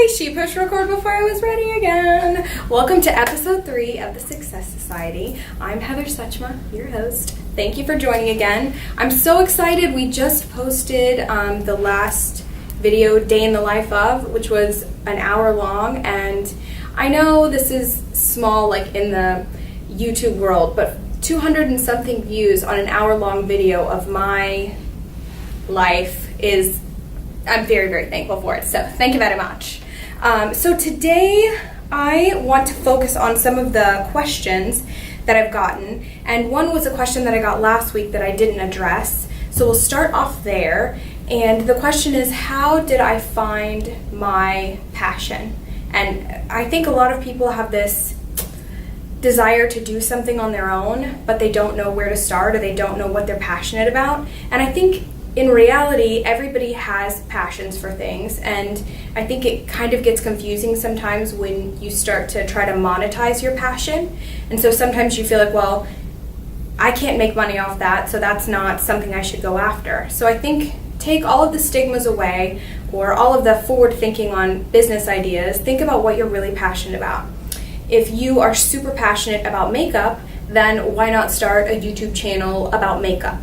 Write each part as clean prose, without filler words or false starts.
She pushed record before I was ready again. Welcome to episode 3 of the Success Society. I'm Heather Suchma, your host. Thank you for joining again. I'm so excited. We just posted the last video, Day in the Life of, which was an hour long. And I know this is small, like in the YouTube world, but 200 and something views on an hour long video of my life is, I'm very, very thankful for it. So thank you very much. So today I want to focus on some of the questions that I've gotten. And one was a question that I got last week that I didn't address. So we'll start off there. And the question is, how did I find my passion? And I think a lot of people have this desire to do something on their own, but they don't know where to start or they don't know what they're passionate about. And I think in reality, everybody has passions for things, and I think it kind of gets confusing sometimes when you start to try to monetize your passion. And so sometimes you feel like, well, I can't make money off that, so that's not something I should go after. So I think take all of the stigmas away, or all of the forward thinking on business ideas. Think about what you're really passionate about. If you are super passionate about makeup, then why not start a YouTube channel about makeup?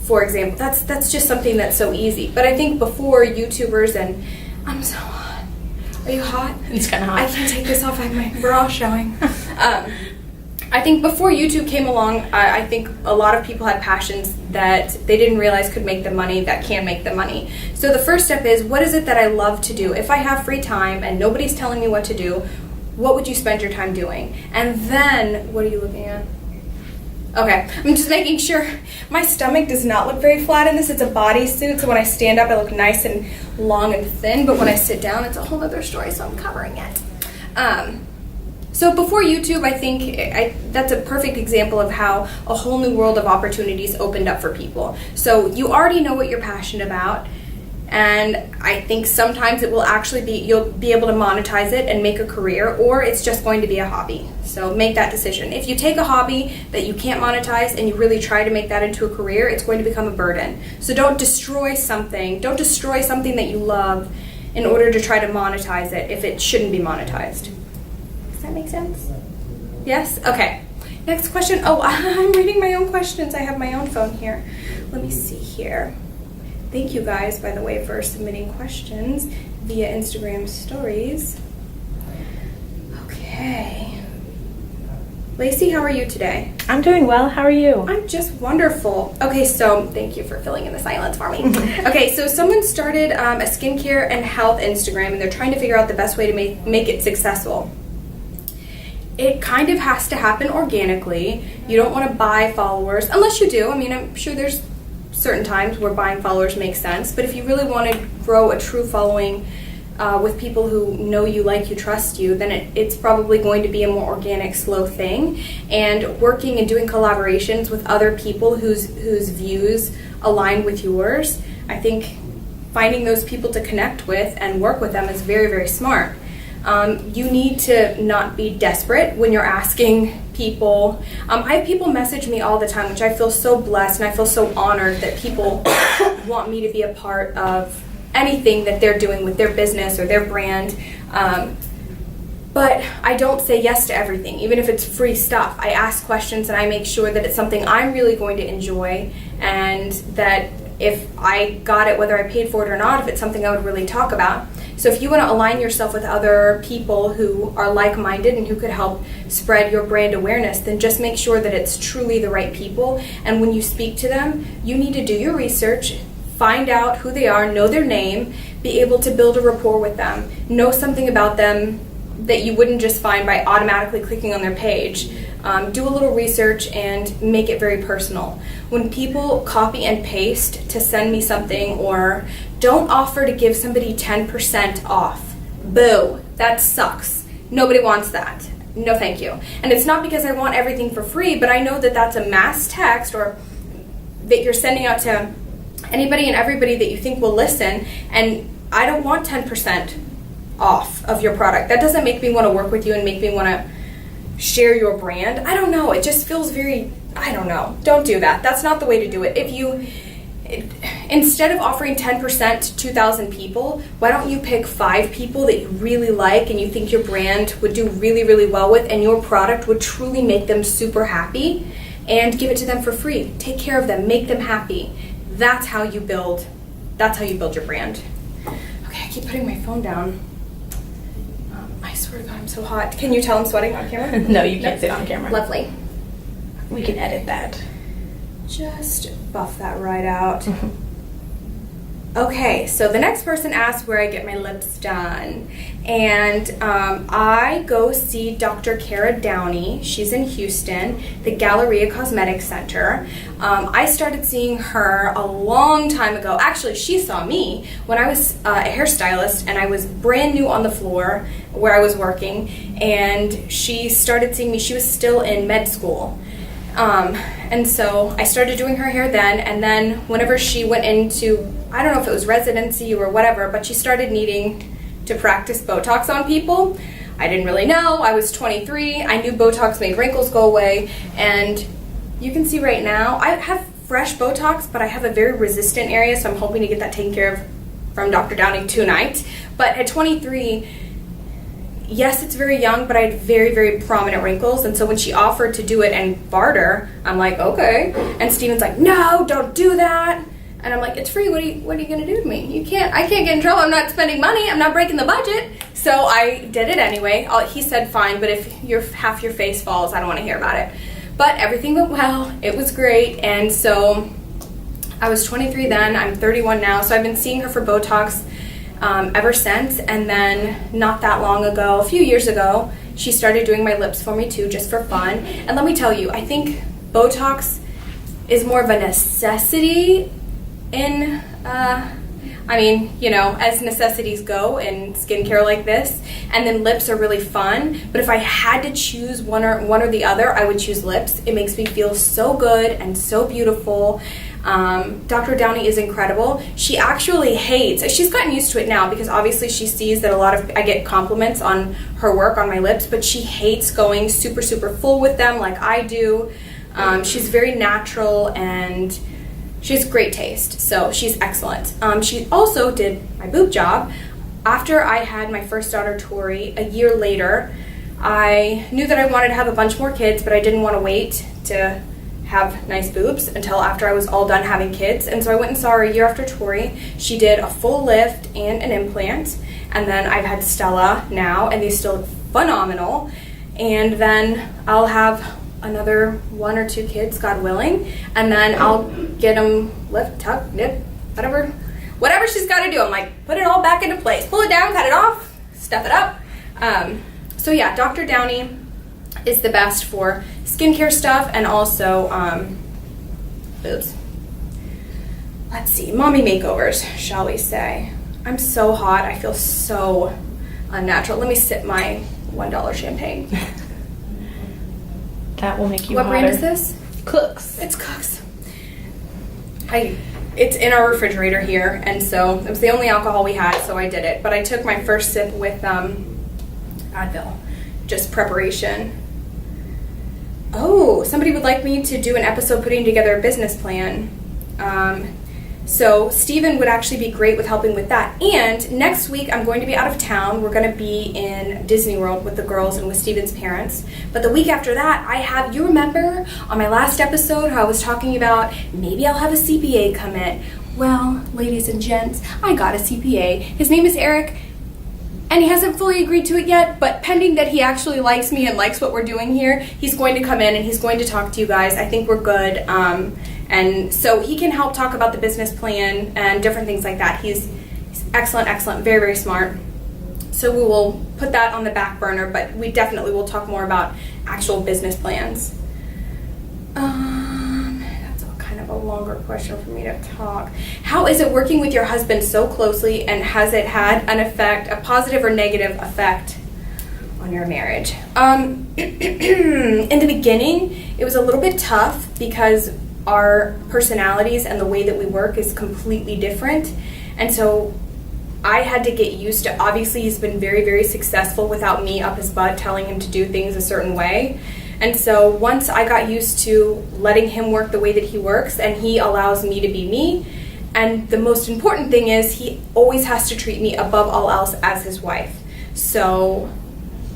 For example, that's just something that's so easy. But I think before YouTubers, and I'm so hot. Are you hot? It's kind of hot. I can't take this off. I have my bra showing. I think before YouTube came along, I think a lot of people had passions that they didn't realize could make them money, that can make them money. So the first step is, what is it that I love to do? If I have free time and nobody's telling me what to do, what would you spend your time doing? And then, what are you looking at? Okay, I'm just making sure. My stomach does not look very flat in this. It's a bodysuit, so when I stand up, I look nice and long and thin, but when I sit down, it's a whole other story, so I'm covering it. So before YouTube, I think that's a perfect example of how a whole new world of opportunities opened up for people. So you already know what you're passionate about, and I think sometimes it will actually be, you'll be able to monetize it and make a career, or it's just going to be a hobby. So make that decision. If you take a hobby that you can't monetize and you really try to make that into a career, it's going to become a burden. So don't destroy something that you love in order to try to monetize it if it shouldn't be monetized. Does that make sense? Yes? Okay. Next question. Oh, I'm reading my own questions. I have my own phone here. Let me see here. Thank you guys, by the way, for submitting questions via Instagram stories. Okay. Lacey, how are you today? I'm doing well. How are you? I'm just wonderful. Okay, so thank you for filling in the silence for me. Okay, so someone started a skincare and health Instagram, and they're trying to figure out the best way to make it successful. It kind of has to happen organically. You don't want to buy followers, unless you do. I mean, I'm sure there's certain times where buying followers makes sense, but if you really want to grow a true following with people who know you, like you, trust you, then it's probably going to be a more organic, slow thing. And working and doing collaborations with other people whose views align with yours, I think finding those people to connect with and work with them is very, very smart. You need to not be desperate when you're asking people. I have people message me all the time, which I feel so blessed and I feel so honored that people want me to be a part of anything that they're doing with their business or their brand. But I don't say yes to everything, even if it's free stuff. I ask questions and I make sure that it's something I'm really going to enjoy, and that if I got it, whether I paid for it or not, if it's something I would really talk about. So if you want to align yourself with other people who are like-minded and who could help spread your brand awareness, then just make sure that it's truly the right people. And when you speak to them, you need to do your research, find out who they are, know their name, be able to build a rapport with them, know something about them that you wouldn't just find by automatically clicking on their page. Do a little research and make it very personal. When people copy and paste to send me something, or don't offer to give somebody 10% off. Boo, that sucks. Nobody wants that. No thank you. And it's not because I want everything for free, but I know that that's a mass text, or that you're sending out to anybody and everybody that you think will listen, and I don't want 10% off of your product. That doesn't make me want to work with you and make me want to share your brand. I don't know. It just feels very, I don't know. Don't do that. That's not the way to do it. instead of offering 10% to 2,000 people, why don't you pick 5 people that you really like and you think your brand would do really, really well with, and your product would truly make them super happy, and give it to them for free. Take care of them, make them happy. That's how you build your brand. Okay, I keep putting my phone down. I swear to God, I'm so hot. Can you tell I'm sweating on camera? No, you can't sit on camera. Lovely. We can edit that. Just buff that right out. Okay, so the next person asked where I get my lips done. And I go see Dr. Kara Downey. She's in Houston, the Galleria Cosmetic Center. I started seeing her a long time ago. Actually, she saw me when I was a hairstylist and I was brand new on the floor where I was working. And she started seeing me. She was still in med school. And so I started doing her hair then, and then whenever she went into, I don't know if it was residency or whatever, but she started needing to practice Botox on people. I didn't really know. I was 23. I knew Botox made wrinkles go away, and you can see right now, I have fresh Botox, but I have a very resistant area, so I'm hoping to get that taken care of from Dr. Downey tonight. But at 23, yes, it's very young, but I had very, very prominent wrinkles. And so when she offered to do it and barter, I'm like, okay. And Steven's like, no, don't do that. And I'm like, it's free. What are you going to do to me? I can't get in trouble. I'm not spending money. I'm not breaking the budget. So I did it anyway. He said, fine, but if half your face falls, I don't want to hear about it. But everything went well. It was great. And so I was 23 then. I'm 31 now. So I've been seeing her for Botox ever since. And then not that long ago, a few years ago, she started doing my lips for me too, just for fun. And let me tell you, I think Botox is more of a necessity in, as necessities go in skincare like this. And then lips are really fun. But if I had to choose one or the other, I would choose lips. It makes me feel so good and so beautiful. Dr. Downey is incredible. She actually hates, she's gotten used to it now because obviously she sees that I get compliments on her work on my lips, but she hates going super, super full with them like I do. She's very natural and she has great taste, so she's excellent. She also did my boob job. After I had my first daughter, Tori, a year later, I knew that I wanted to have a bunch more kids, but I didn't want to wait to have nice boobs until after I was all done having kids. And so I went and saw her a year after Tori. She did a full lift and an implant. And then I've had Stella now, and they still look phenomenal. And then I'll have another 1 or 2 kids, God willing. And then I'll get them lift, tuck, nip, whatever she's got to do. I'm like, put it all back into place. Pull it down, cut it off, step it up. So yeah, Dr. Downey is the best for skincare stuff and also boobs. Let's see, mommy makeovers, shall we say. I'm so hot, I feel so unnatural. Let me sip my $1 champagne. That will make you What hotter. brand is this? Cooks. It's Cooks. It's in our refrigerator here, and so it was the only alcohol we had, so I did it. But I took my first sip with Advil, just preparation. Oh, somebody would like me to do an episode putting together a business plan. So Steven would actually be great with helping with that. And next week I'm going to be out of town. We're going to be in Disney World with the girls and with Steven's parents. But the week after that, you remember on my last episode how I was talking about maybe I'll have a CPA come in. Well, ladies and gents, I got a CPA. His name is Eric. And he hasn't fully agreed to it yet, but pending that he actually likes me and likes what we're doing here, he's going to come in and he's going to talk to you guys. I think we're good. And so he can help talk about the business plan and different things like that. He's excellent, very, very smart. So we will put that on the back burner, but we definitely will talk more about actual business plans. That's kind of a longer question for me to talk. How is it working with your husband so closely, and has it had an effect, a positive or negative effect on your marriage? In the beginning, it was a little bit tough because our personalities and the way that we work is completely different. And so I had to get used to, obviously he's been very, very successful without me up his butt telling him to do things a certain way. And so once I got used to letting him work the way that he works and he allows me to be me, And the most important thing is he always has to treat me above all else as his wife. So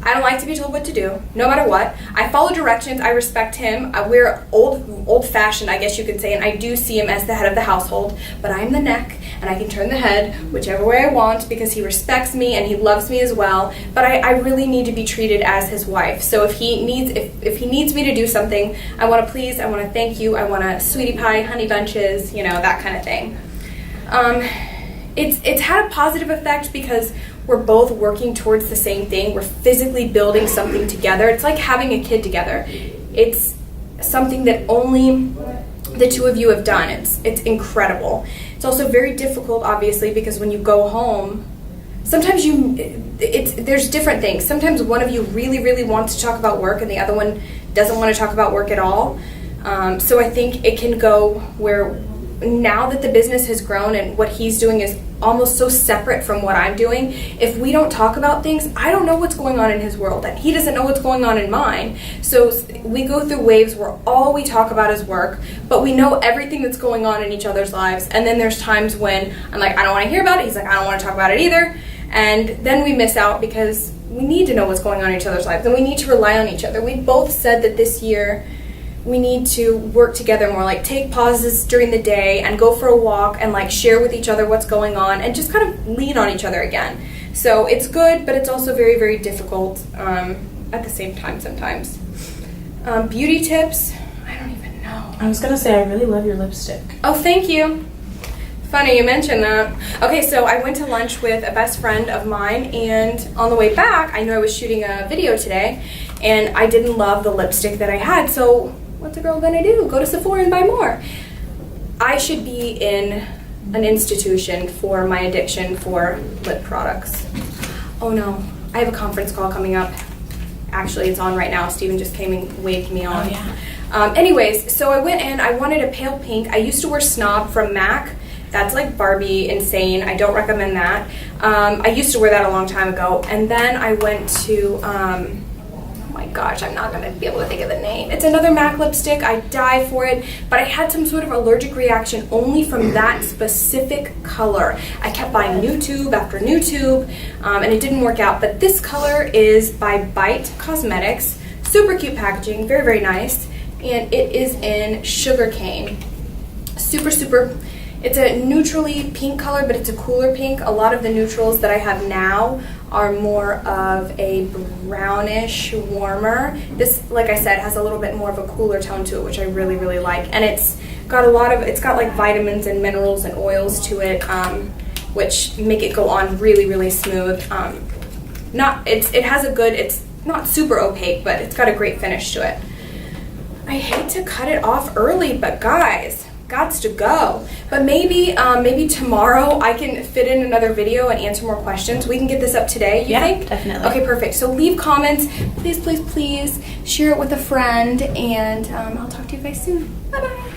I don't like to be told what to do, no matter what. I follow directions. I respect him. We're old-fashioned, I guess you could say, and I do see him as the head of the household. But I'm the neck, and I can turn the head whichever way I want because he respects me and he loves me as well. But I really need to be treated as his wife. So if he needs me to do something, I want to please, I want to thank you, I want a sweetie pie, honey bunches, you know, that kind of thing. It's had a positive effect because we're both working towards the same thing. We're physically building something together. It's like having a kid together. It's something that only the two of you have done. It's incredible. It's also very difficult, obviously, because when you go home, sometimes there's different things. Sometimes one of you really, really wants to talk about work and the other one doesn't want to talk about work at all. So I think it can go where now that the business has grown and what he's doing is almost so separate from what I'm doing, if we don't talk about things, I don't know what's going on in his world and he doesn't know what's going on in mine. So we go through waves where all we talk about is work, but we know everything that's going on in each other's lives. And then there's times when I'm like, I don't want to hear about it. He's like, I don't want to talk about it either. And then we miss out because we need to know what's going on in each other's lives and we need to rely on each other. We both said that this year we need to work together more, like take pauses during the day and go for a walk and like share with each other what's going on and just kind of lean on each other again. So it's good, but it's also very, very difficult at the same time sometimes. Beauty tips, I don't even know. I was gonna say, I really love your lipstick. Oh, thank you. Funny you mentioned that. Okay, so I went to lunch with a best friend of mine, and on the way back, I knew I was shooting a video today, and I didn't love the lipstick that I had, so what's a girl gonna do? Go to Sephora and buy more. I should be in an institution for my addiction for lip products. Oh no, I have a conference call coming up. Actually, it's on right now. Steven just came and waved me on. Oh, yeah. Anyways, so I went in, I wanted a pale pink. I used to wear Snob from MAC. That's like Barbie insane. I don't recommend that. I used to wear that a long time ago. And then I went to, oh my gosh, I'm not gonna be able to think of the name. It's another MAC lipstick. I die for it. But I had some sort of allergic reaction only from that specific color. I kept buying new tube after new tube, and it didn't work out. But this color is by Bite Cosmetics. Super cute packaging, very, very nice. And it is in Sugarcane. Super, super. It's a neutrally pink color, but it's a cooler pink. A lot of the neutrals that I have now are more of a brownish, warmer. This, like I said, has a little bit more of a cooler tone to it, which I really, really like. And it's got it's got like vitamins and minerals and oils to it, which make it go on really, really smooth. It has a good, it's not super opaque, but it's got a great finish to it. I hate to cut it off early, but guys, gots to go. But maybe tomorrow I can fit in another video and answer more questions. We can get this up today, you think? Yeah, definitely. Okay, perfect. So leave comments. Please, please, please share it with a friend, and I'll talk to you guys soon. Bye-bye.